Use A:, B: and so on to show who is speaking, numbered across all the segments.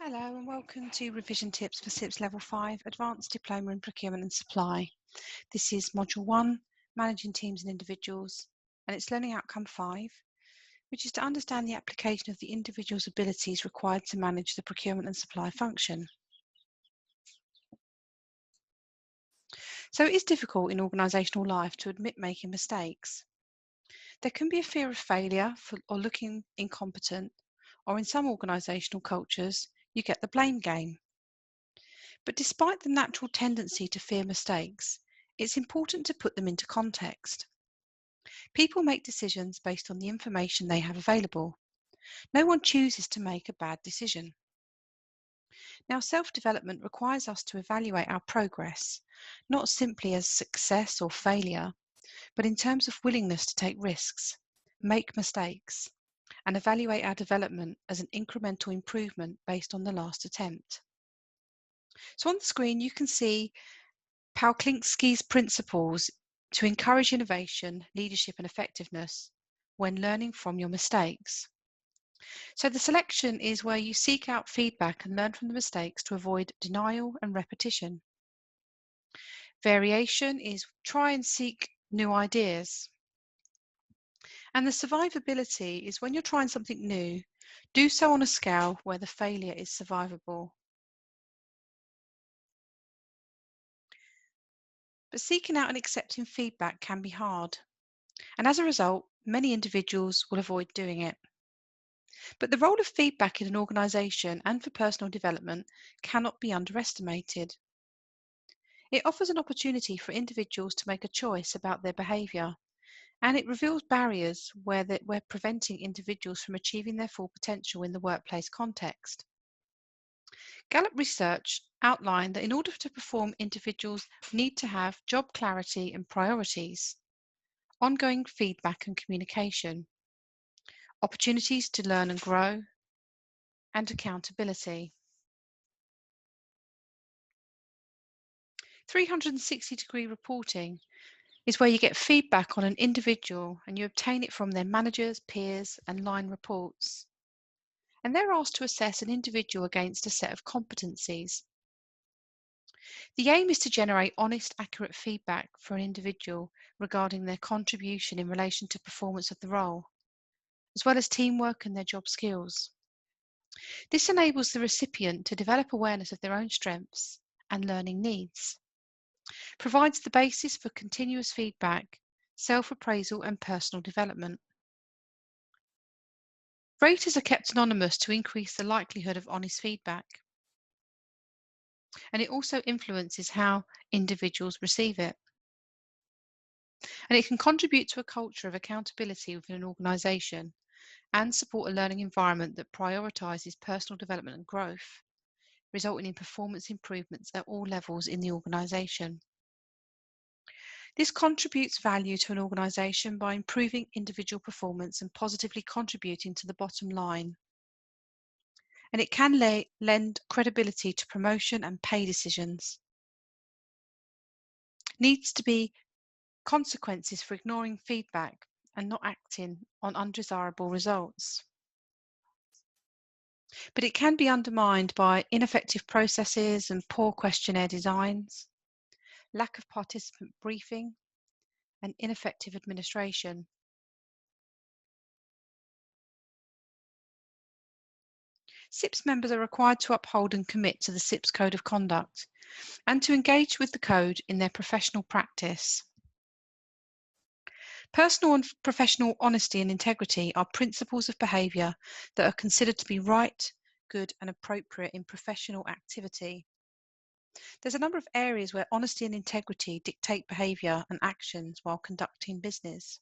A: Hello and welcome to Revision Tips for SIPS Level 5 Advanced Diploma in Procurement and Supply. This is Module 1, Managing Teams and Individuals, and it's Learning Outcome 5, which is to understand the application of the individual's abilities required to manage the procurement and supply function. So it is difficult in organisational life to admit making mistakes. There can be a fear of failure or looking incompetent, or in some organisational cultures, you get the blame game. But despite the natural tendency to fear mistakes, it's important to put them into context. People make decisions based on the information they have available. No one chooses to make a bad decision. Now, self-development requires us to evaluate our progress, not simply as success or failure, but in terms of willingness to take risks, make mistakes, and evaluate our development as an incremental improvement based on the last attempt. So on the screen, you can see Pawliński's principles to encourage innovation, leadership and effectiveness when learning from your mistakes. So the selection is where you seek out feedback and learn from the mistakes to avoid denial and repetition. Variation is try and seek new ideas. And the survivability is when you're trying something new, do so on a scale where the failure is survivable. But seeking out and accepting feedback can be hard. And as a result, many individuals will avoid doing it. But the role of feedback in an organisation and for personal development cannot be underestimated. It offers an opportunity for individuals to make a choice about their behaviour, and it reveals barriers where preventing individuals from achieving their full potential in the workplace context. Gallup research outlined that in order to perform, individuals need to have job clarity and priorities, ongoing feedback and communication, opportunities to learn and grow, and accountability. 360-degree reporting is where you get feedback on an individual and you obtain it from their managers, peers, and line reports. And they're asked to assess an individual against a set of competencies. The aim is to generate honest, accurate feedback for an individual regarding their contribution in relation to performance of the role, as well as teamwork and their job skills. This enables the recipient to develop awareness of their own strengths and learning needs, provides the basis for continuous feedback, self-appraisal and personal development. Raters are kept anonymous to increase the likelihood of honest feedback, and it also influences how individuals receive it. And it can contribute to a culture of accountability within an organisation and support a learning environment that prioritises personal development and growth, resulting in performance improvements at all levels in the organisation. This contributes value to an organisation by improving individual performance and positively contributing to the bottom line. And it can lend credibility to promotion and pay decisions. Needs to be consequences for ignoring feedback and not acting on undesirable results. But it can be undermined by ineffective processes and poor questionnaire designs, lack of participant briefing, and ineffective administration. SIPS members are required to uphold and commit to the SIPS Code of Conduct and to engage with the code in their professional practice. Personal and professional honesty and integrity are principles of behaviour that are considered to be right, good and appropriate in professional activity. There's a number of areas where honesty and integrity dictate behaviour and actions while conducting business.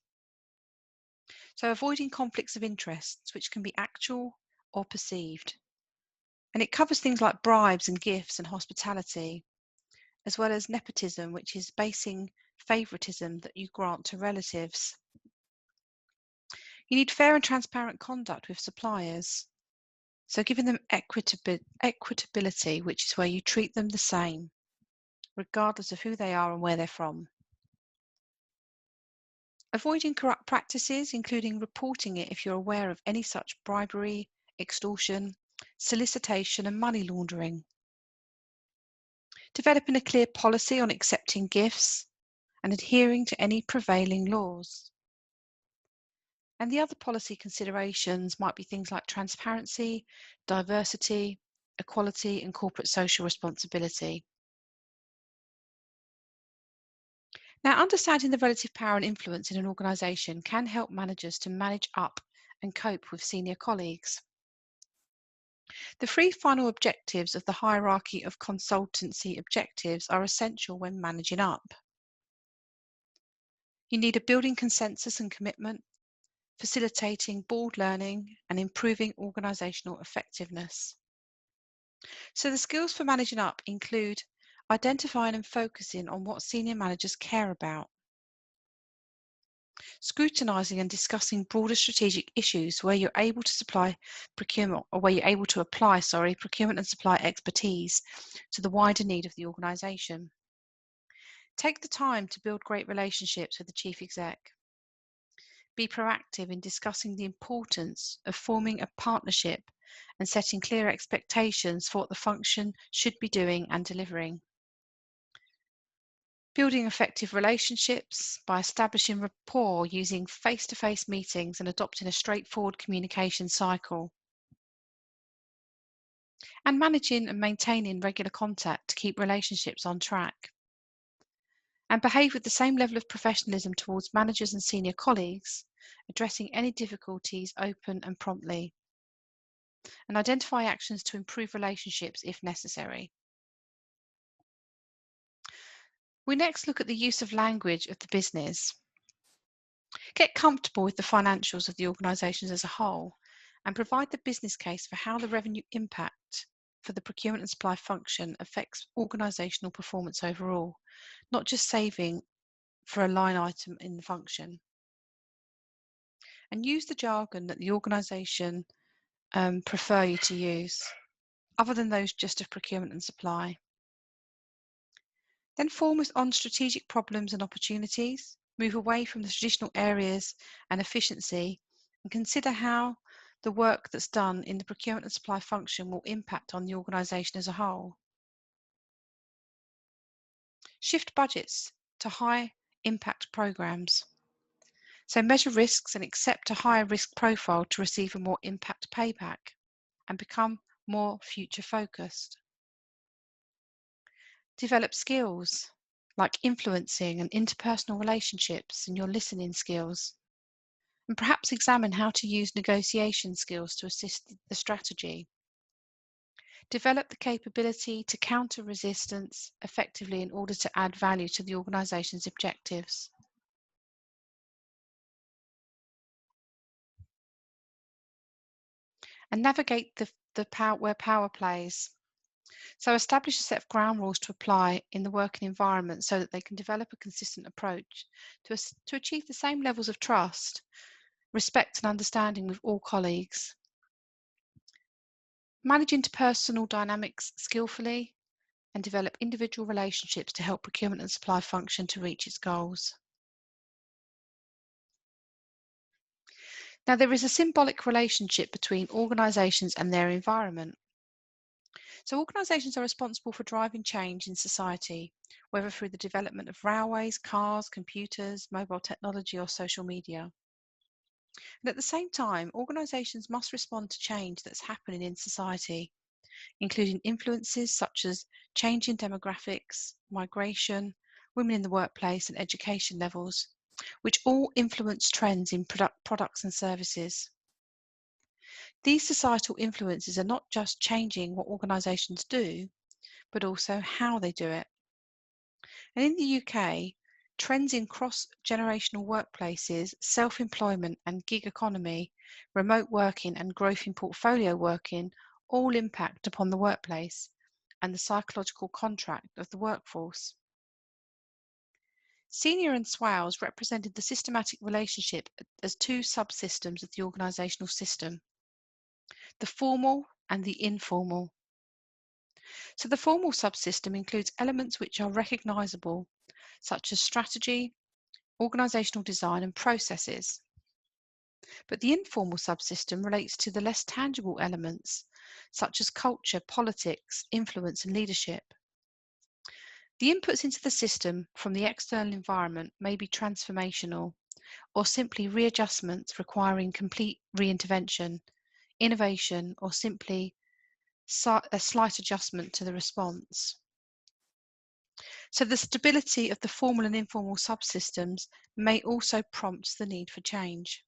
A: So avoiding conflicts of interests, which can be actual or perceived. And it covers things like bribes and gifts and hospitality, as well as nepotism, which is basing favouritism that you grant to relatives. You need fair and transparent conduct with suppliers. So giving them equitability, which is where you treat them the same, regardless of who they are and where they're from. Avoiding corrupt practices, including reporting it if you're aware of any such bribery, extortion, solicitation and money laundering, developing a clear policy on accepting gifts and adhering to any prevailing laws. And the other policy considerations might be things like transparency, diversity, equality, and corporate social responsibility. Now, understanding the relative power and influence in an organisation can help managers to manage up and cope with senior colleagues. The three final objectives of the hierarchy of consultancy objectives are essential when managing up. You need a building consensus and commitment, facilitating board learning, and improving organisational effectiveness. So the skills for managing up include identifying and focusing on what senior managers care about, scrutinising and discussing broader strategic issues where you're able to apply procurement and supply expertise to the wider need of the organisation. Take the time to build great relationships with the chief exec. Be proactive in discussing the importance of forming a partnership and setting clear expectations for what the function should be doing and delivering. Building effective relationships by establishing rapport using face-to-face meetings and adopting a straightforward communication cycle. And managing and maintaining regular contact to keep relationships on track. And behave with the same level of professionalism towards managers and senior colleagues, addressing any difficulties open and promptly. And identify actions to improve relationships if necessary. We next look at the use of language of the business. Get comfortable with the financials of the organisations as a whole and provide the business case for how the revenue impact for the procurement and supply function affects organisational performance overall, not just saving for a line item in the function. And use the jargon that the organisation prefer you to use, other than those just of procurement and supply. Then focus on strategic problems and opportunities, move away from the traditional areas and efficiency, and consider how the work that's done in the procurement and supply function will impact on the organisation as a whole. Shift budgets to high impact programs. So measure risks and accept a higher risk profile to receive a more impact payback and become more future focused. Develop skills like influencing and interpersonal relationships and your listening skills. And perhaps examine how to use negotiation skills to assist the strategy. Develop the capability to counter resistance effectively in order to add value to the organisation's objectives. And navigate where power plays. So establish a set of ground rules to apply in the working environment so that they can develop a consistent approach to achieve the same levels of trust, respect and understanding with all colleagues. Manage interpersonal dynamics skillfully and develop individual relationships to help procurement and supply function to reach its goals. Now, there is a symbolic relationship between organisations and their environment. So organisations are responsible for driving change in society, whether through the development of railways, cars, computers, mobile technology or social media. And at the same time, organisations must respond to change that's happening in society, including influences such as changing demographics, migration, women in the workplace and education levels, which all influence trends in products and services. These societal influences are not just changing what organisations do, but also how they do it. And in the UK, trends in cross-generational workplaces, self-employment and gig economy, remote working and growth in portfolio working all impact upon the workplace and the psychological contract of the workforce. Senior and SWALs represented the systematic relationship as two subsystems of the organisational system, the formal and the informal. So the formal subsystem includes elements which are recognisable, such as strategy, organisational design and processes. But the informal subsystem relates to the less tangible elements, such as culture, politics, influence, and leadership. The inputs into the system from the external environment may be transformational or simply readjustments requiring complete reintervention, innovation, or simply a slight adjustment to the response. So the stability of the formal and informal subsystems may also prompt the need for change.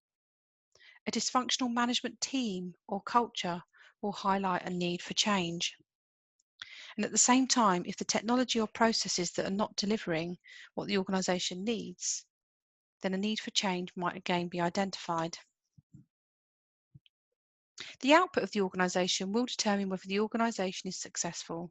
A: A dysfunctional management team or culture will highlight a need for change. And at the same time, if the technology or processes that are not delivering what the organisation needs, then a need for change might again be identified. The output of the organisation will determine whether the organisation is successful.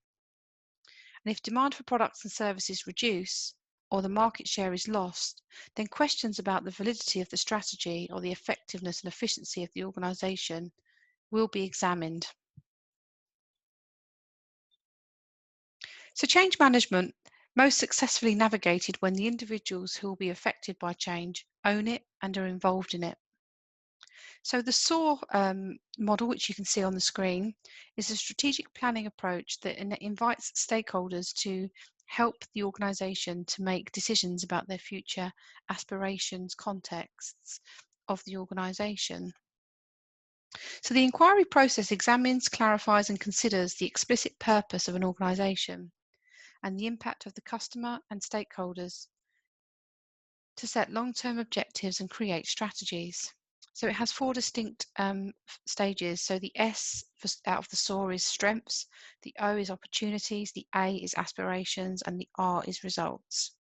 A: And if demand for products and services reduce, or the market share is lost, then questions about the validity of the strategy or the effectiveness and efficiency of the organisation will be examined. So change management most successfully navigated when the individuals who will be affected by change own it and are involved in it. So the SOAR model, which you can see on the screen, is a strategic planning approach that invites stakeholders to help the organisation to make decisions about their future aspirations, contexts of the organisation. So the inquiry process examines, clarifies and considers the explicit purpose of an organisation and the impact of the customer and stakeholders to set long-term objectives and create strategies. So it has four distinct stages. So the S out of the SOAR is strengths, the O is opportunities, the A is aspirations, and the R is results.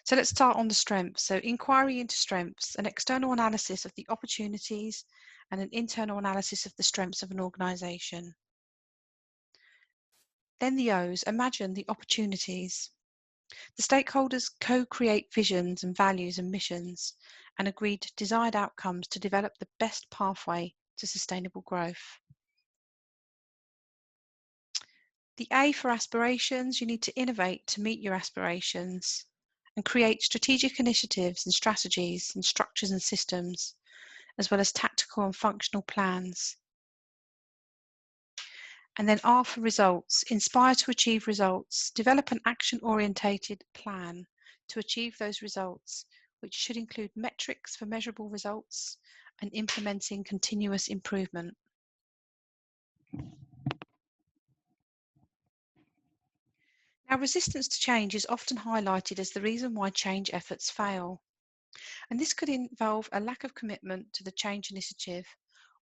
A: So let's start on the strengths. So inquiry into strengths, an external analysis of the opportunities and an internal analysis of the strengths of an organisation. Then the O's, imagine the opportunities. The stakeholders co-create visions and values and missions and agreed desired outcomes to develop the best pathway to sustainable growth. The A for aspirations, you need to innovate to meet your aspirations and create strategic initiatives and strategies and structures and systems, as well as tactical and functional plans. And then R for results, inspire to achieve results, develop an action-orientated plan to achieve those results, which should include metrics for measurable results and implementing continuous improvement. Now, resistance to change is often highlighted as the reason why change efforts fail. And this could involve a lack of commitment to the change initiative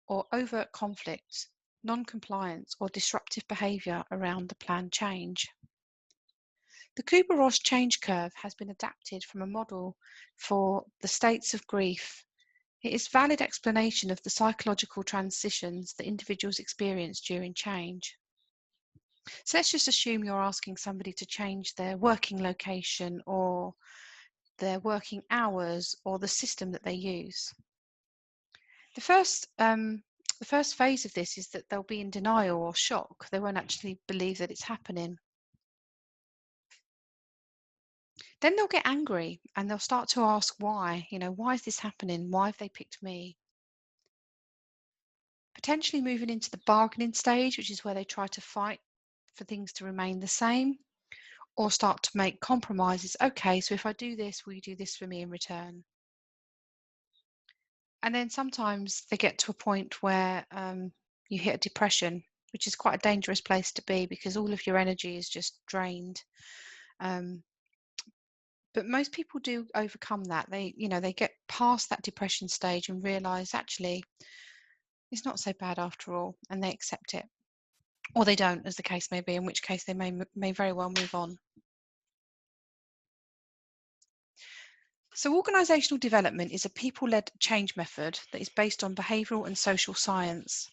A: or overt conflict, non-compliance or disruptive behaviour around the planned change. The Kubler-Ross change curve has been adapted from a model for the states of grief. It is a valid explanation of the psychological transitions that individuals experience during change. So let's just assume you're asking somebody to change their working location or their working hours or the system that they use. The first phase of this is that they'll be in denial or shock. They won't actually believe that it's happening. Then they'll get angry and they'll start to ask why, why is this happening? Why have they picked me? Potentially moving into the bargaining stage, which is where they try to fight for things to remain the same or start to make compromises. Okay, so if I do this, will you do this for me in return? And then sometimes they get to a point where you hit a depression, which is quite a dangerous place to be because all of your energy is just drained. But most people do overcome that. They get past that depression stage and realize actually it's not so bad after all, and they accept it. Or they don't, as the case may be, in which case they may very well move on. So organisational development is a people-led change method that is based on behavioural and social science.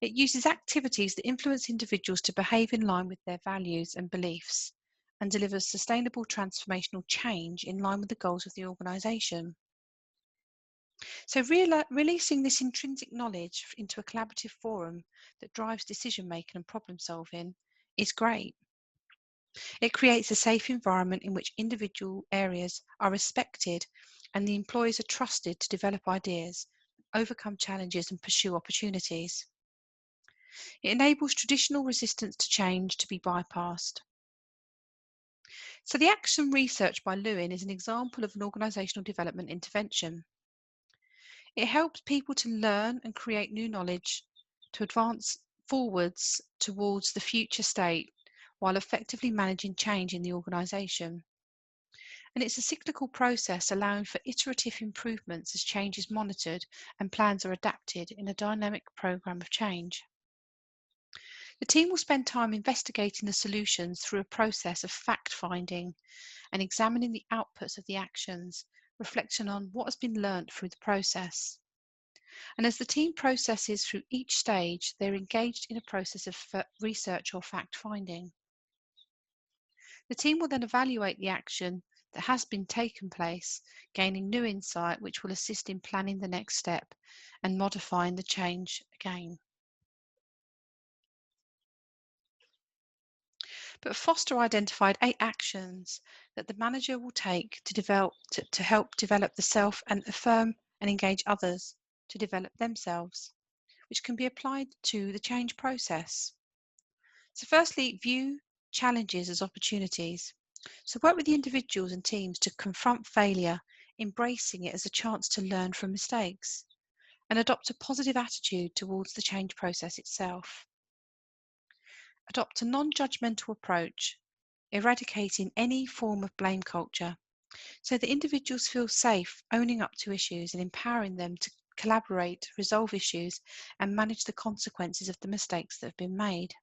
A: It uses activities that influence individuals to behave in line with their values and beliefs and delivers sustainable transformational change in line with the goals of the organisation. So releasing this intrinsic knowledge into a collaborative forum that drives decision making and problem solving is great. It creates a safe environment in which individual areas are respected and the employees are trusted to develop ideas, overcome challenges, and pursue opportunities. It enables traditional resistance to change to be bypassed. So the action research by Lewin is an example of an organisational development intervention. It helps people to learn and create new knowledge to advance forwards towards the future state while effectively managing change in the organisation. And it's a cyclical process allowing for iterative improvements as change is monitored and plans are adapted in a dynamic programme of change. The team will spend time investigating the solutions through a process of fact-finding and examining the outputs of the actions, reflecting on what has been learnt through the process. And as the team processes through each stage, they're engaged in a process of research or fact-finding. The team will then evaluate the action that has been taken place, gaining new insight which will assist in planning the next step and modifying the change again. But Foster identified 8 actions that the manager will take to help develop the self and affirm and engage others to develop themselves, which can be applied to the change process. So firstly, view challenges as opportunities. So work with the individuals and teams to confront failure, embracing it as a chance to learn from mistakes, and adopt a positive attitude towards the change process itself. Adopt a non-judgmental approach, eradicating any form of blame culture, so that individuals feel safe owning up to issues and empowering them to collaborate, resolve issues, and manage the consequences of the mistakes that have been made.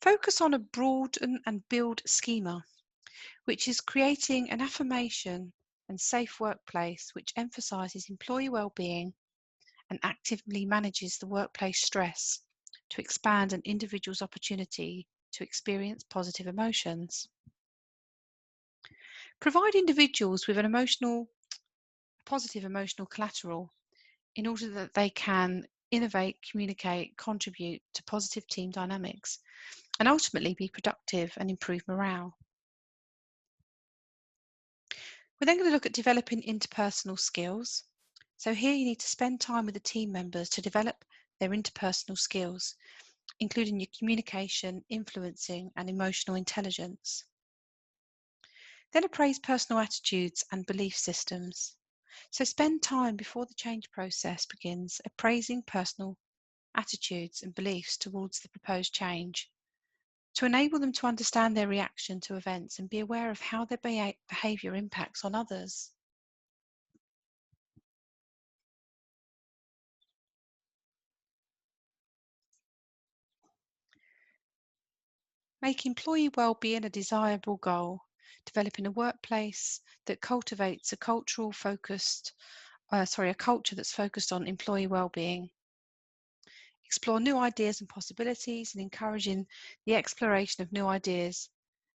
A: Focus on a broaden and build schema, which is creating an affirmation and safe workplace which emphasises employee well-being and actively manages the workplace stress to expand an individual's opportunity to experience positive emotions. Provide individuals with positive emotional collateral in order that they can innovate, communicate, contribute to positive team dynamics, and ultimately be productive and improve morale. We're then going to look at developing interpersonal skills. So here you need to spend time with the team members to develop their interpersonal skills, including your communication, influencing, and emotional intelligence. Then appraise personal attitudes and belief systems. So spend time before the change process begins appraising personal attitudes and beliefs towards the proposed change to enable them to understand their reaction to events and be aware of how their behaviour impacts on others. Make employee well-being a desirable goal, developing a workplace that cultivates a culture that's focused on employee well-being. Explore new ideas and possibilities and encouraging the exploration of new ideas,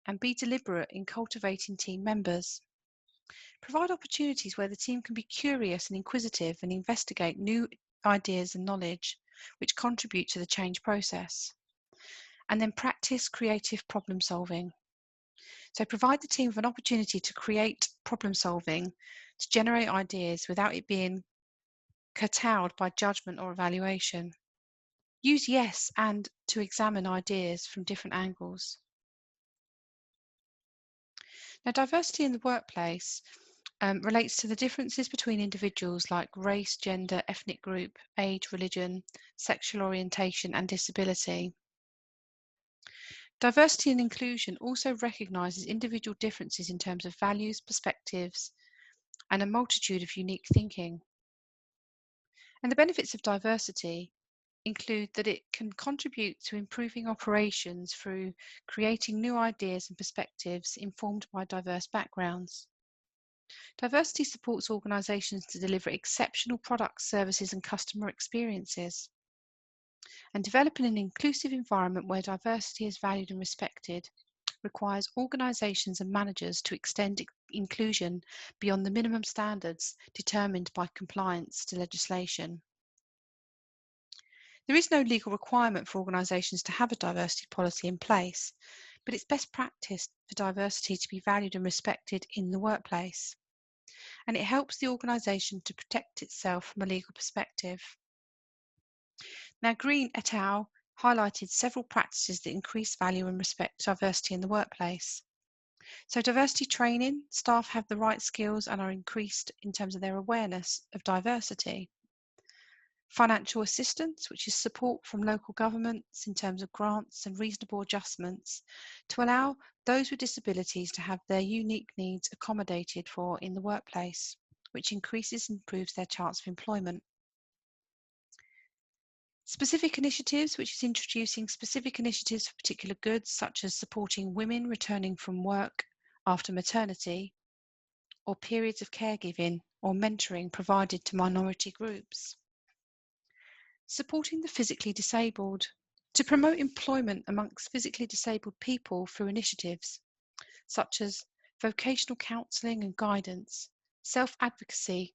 A: and be deliberate in cultivating team members. Provide opportunities where the team can be curious and inquisitive and investigate new ideas and knowledge which contribute to the change process. And then practice creative problem solving. So provide the team with an opportunity to create problem solving, to generate ideas without it being curtailed by judgment or evaluation. Use yes and to examine ideas from different angles. Now, diversity in the workplace relates to the differences between individuals like race, gender, ethnic group, age, religion, sexual orientation, and disability. Diversity and inclusion also recognises individual differences in terms of values, perspectives, and a multitude of unique thinking. And the benefits of diversity include that it can contribute to improving operations through creating new ideas and perspectives informed by diverse backgrounds. Diversity supports organisations to deliver exceptional products, services, and customer experiences. And developing an inclusive environment where diversity is valued and respected requires organisations and managers to extend inclusion beyond the minimum standards determined by compliance to legislation. There is no legal requirement for organisations to have a diversity policy in place, but it's best practice for diversity to be valued and respected in the workplace. and it helps the organisation to protect itself from a legal perspective. Now, Green et al. Highlighted several practices that increase value and respect diversity in the workplace. So diversity training, staff have the right skills and are increased in terms of their awareness of diversity. Financial assistance, which is support from local governments in terms of grants and reasonable adjustments to allow those with disabilities to have their unique needs accommodated for in the workplace, which increases and improves their chance of employment. Specific initiatives, which is introducing specific initiatives for particular goods, such as supporting women returning from work after maternity, or periods of caregiving or mentoring provided to minority groups. Supporting the physically disabled, to promote employment amongst physically disabled people through initiatives such as vocational counselling and guidance, self-advocacy,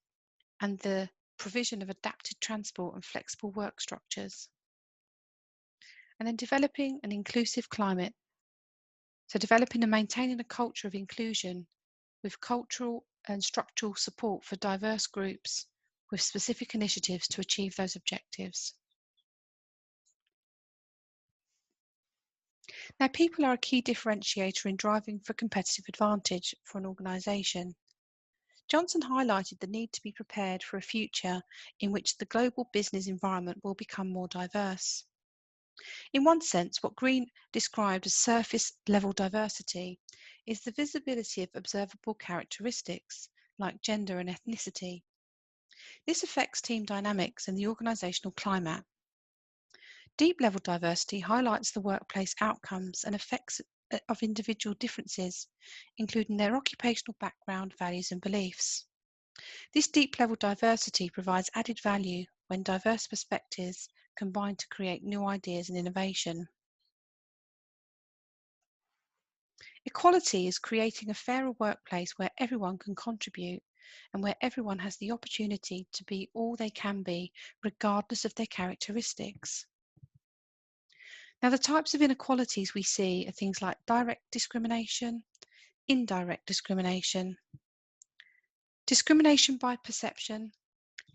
A: and the provision of adapted transport and flexible work structures. And then developing an inclusive climate, so developing and maintaining a culture of inclusion with cultural and structural support for diverse groups with specific initiatives to achieve those objectives. Now, people are a key differentiator in driving for competitive advantage for an organisation. Johnson highlighted the need to be prepared for a future in which the global business environment will become more diverse. In one sense, what Green described as surface-level diversity is the visibility of observable characteristics like gender and ethnicity. This affects team dynamics and the organisational climate. Deep-level diversity highlights the workplace outcomes and effects of individual differences, including their occupational background, values and beliefs. This deep-level diversity provides added value when diverse perspectives combine to create new ideas and innovation. Equality is creating a fairer workplace where everyone can contribute and where everyone has the opportunity to be all they can be, regardless of their characteristics. Now, the types of inequalities we see are things like direct discrimination, indirect discrimination, discrimination by perception,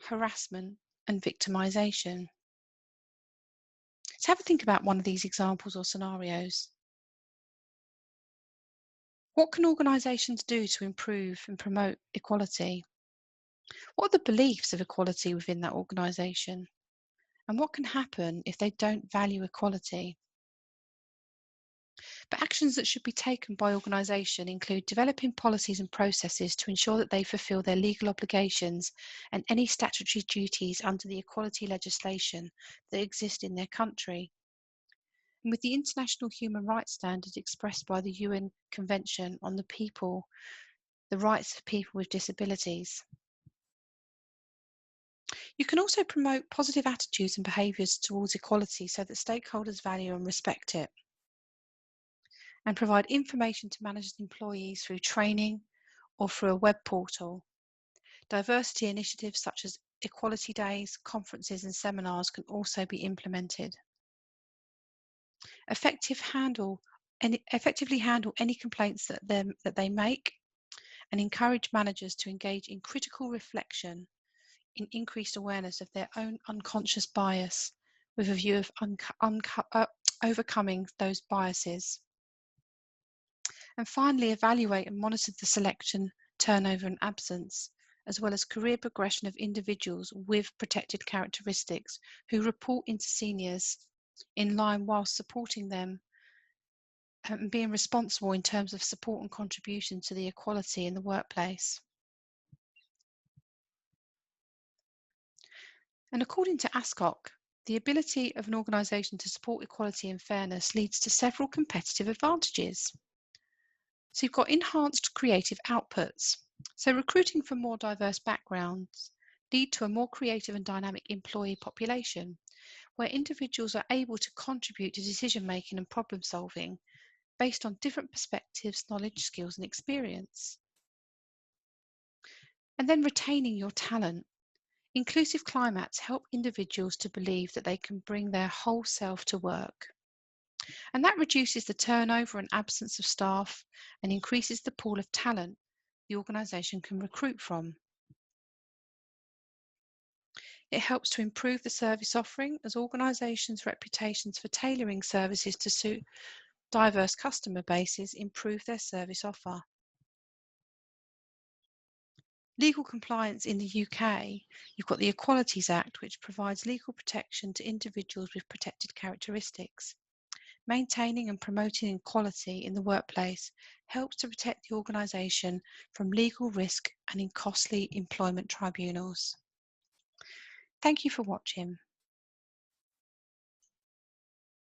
A: harassment, and victimisation. Let's have a think about one of these examples or scenarios. What can organisations do to improve and promote equality? What are the beliefs of equality within that organisation? And what can happen if they don't value equality? But actions that should be taken by organisation include developing policies and processes to ensure that they fulfil their legal obligations and any statutory duties under the equality legislation that exist in their country. And with the international human rights standards expressed by the UN Convention on the rights of people with disabilities. You can also promote positive attitudes and behaviours towards equality so that stakeholders value and respect it, and provide information to managers and employees through training or through a web portal. Diversity initiatives such as equality days, conferences and seminars can also be implemented. Effectively handle any complaints that they make, and encourage managers to engage in critical reflection in increased awareness of their own unconscious bias with a view of overcoming those biases. And finally, evaluate and monitor the selection, turnover and absence, as well as career progression of individuals with protected characteristics who report into seniors in line whilst supporting them and being responsible in terms of support and contribution to the equality in the workplace. And according to Ascot, the ability of an organisation to support equality and fairness leads to several competitive advantages. So you've got enhanced creative outputs. So recruiting from more diverse backgrounds lead to a more creative and dynamic employee population, where individuals are able to contribute to decision making and problem solving based on different perspectives, knowledge, skills and experience. And then retaining your talent. Inclusive climates help individuals to believe that they can bring their whole self to work. And that reduces the turnover and absence of staff and increases the pool of talent the organisation can recruit from. It helps to improve the service offering as organisations' reputations for tailoring services to suit diverse customer bases improve their service offer. Legal compliance in the UK, you've got the Equalities Act, which provides legal protection to individuals with protected characteristics. Maintaining and promoting equality in the workplace helps to protect the organisation from legal risk and in costly employment tribunals. Thank you for watching.